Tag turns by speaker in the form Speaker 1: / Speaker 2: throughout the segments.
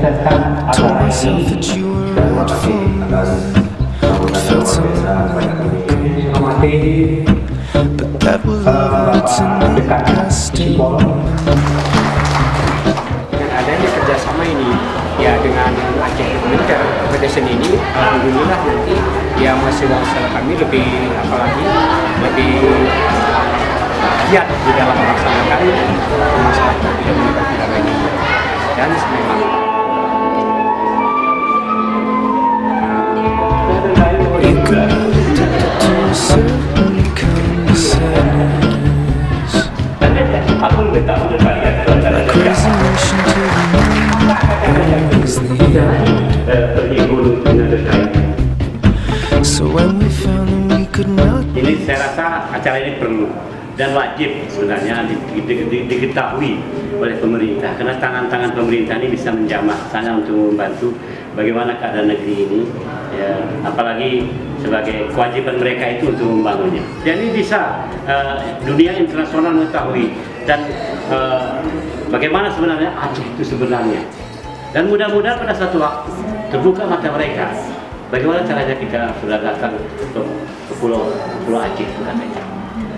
Speaker 1: menyukseskan acara ini terima kasih atas dekatnya Sipol.
Speaker 2: Dengan adanya kerjasama ini ya dengan Aceh Adventure Foundation ini, alhamdulillah nanti ya masyarakat kami lebih giat di dalam melaksanakan masalah tidak menyebabkan lagi dan memang
Speaker 3: ini saya rasa acara ini perlu dan wajib sebenarnya diketahui oleh pemerintah, karena tangan-tangan pemerintah ini bisa menjamah sana untuk membantu bagaimana keadaan negeri ini ya, apalagi sebagai kewajiban mereka itu untuk membangunnya. Dan ini bisa dunia internasional mengetahui dan bagaimana sebenarnya Aceh itu sebenarnya. Dan mudah-mudahan pada satu waktu terbuka mata mereka bagaimana caranya kita sudah datang ke pulau Aceh katanya.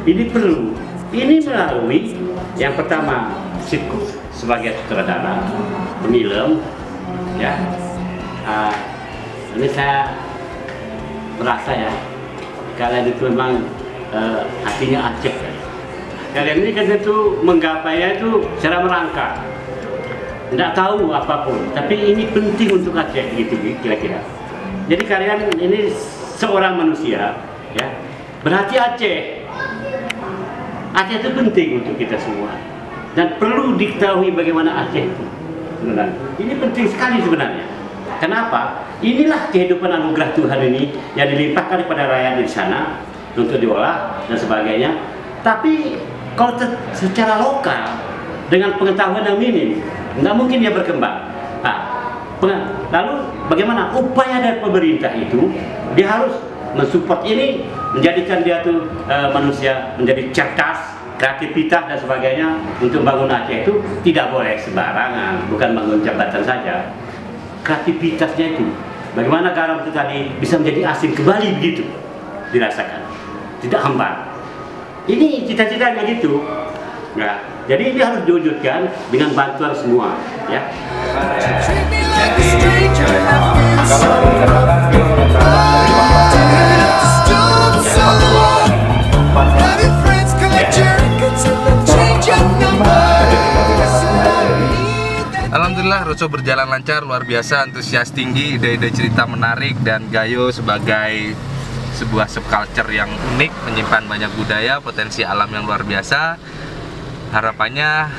Speaker 3: Ini perlu, ini melalui yang pertama Sipko sebagai sutradara, pemilem, ya. Ini saya merasa ya, kalian itu memang hatinya Aceh. Kalian ini kan itu menggapainya itu secara merangkak, tidak tahu apapun, tapi ini penting untuk Aceh gitu kira-kira. Jadi kalian ini seorang manusia, ya, berarti Aceh itu penting untuk kita semua dan perlu diketahui bagaimana Aceh itu sebenarnya. Ini penting sekali sebenarnya. Kenapa? Inilah kehidupan anugerah Tuhan ini yang dilimpahkan kepada rakyat di sana untuk diolah dan sebagainya. Tapi kalau secara lokal dengan pengetahuan yang minim, nggak mungkin dia berkembang. Lalu bagaimana upaya dari pemerintah itu? Dia harus mensupport ini, menjadikan dia tuh manusia menjadi cerdas, kreativitas dan sebagainya untuk bangun Aceh itu tidak boleh sembarangan, bukan bangun jabatan saja. Kreativitasnya itu, bagaimana garam itu tadi bisa menjadi asin kembali begitu dirasakan, tidak hambar. Ini cita-citanya gitu. Nah, jadi ini harus diwujudkan dengan bantuan semua, ya.
Speaker 4: Alhamdulillah roadshow berjalan lancar, luar biasa, antusias tinggi, ide-ide cerita menarik, dan Gayo sebagai sebuah subculture yang unik, menyimpan banyak budaya, potensi alam yang luar biasa. Harapannya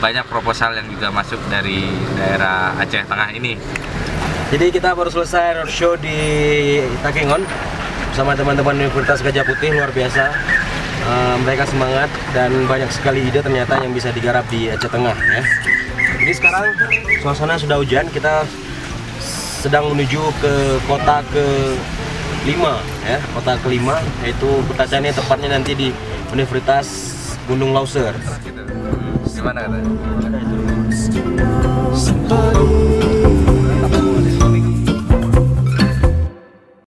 Speaker 4: banyak proposal yang juga masuk dari daerah Aceh Tengah ini.
Speaker 5: Jadi kita baru selesai roadshow di Takengon bersama teman-teman Universitas Gajah Putih, luar biasa. Mereka semangat dan banyak sekali ide ternyata yang bisa digarap di Aceh Tengah, ya. Jadi sekarang suasana sudah hujan, kita sedang menuju ke kota ke-5, ya, kota ke-5, yaitu bertacanya tepatnya nanti di Universitas Gunung Lauser.
Speaker 4: Gimana katanya?
Speaker 5: Ada itu.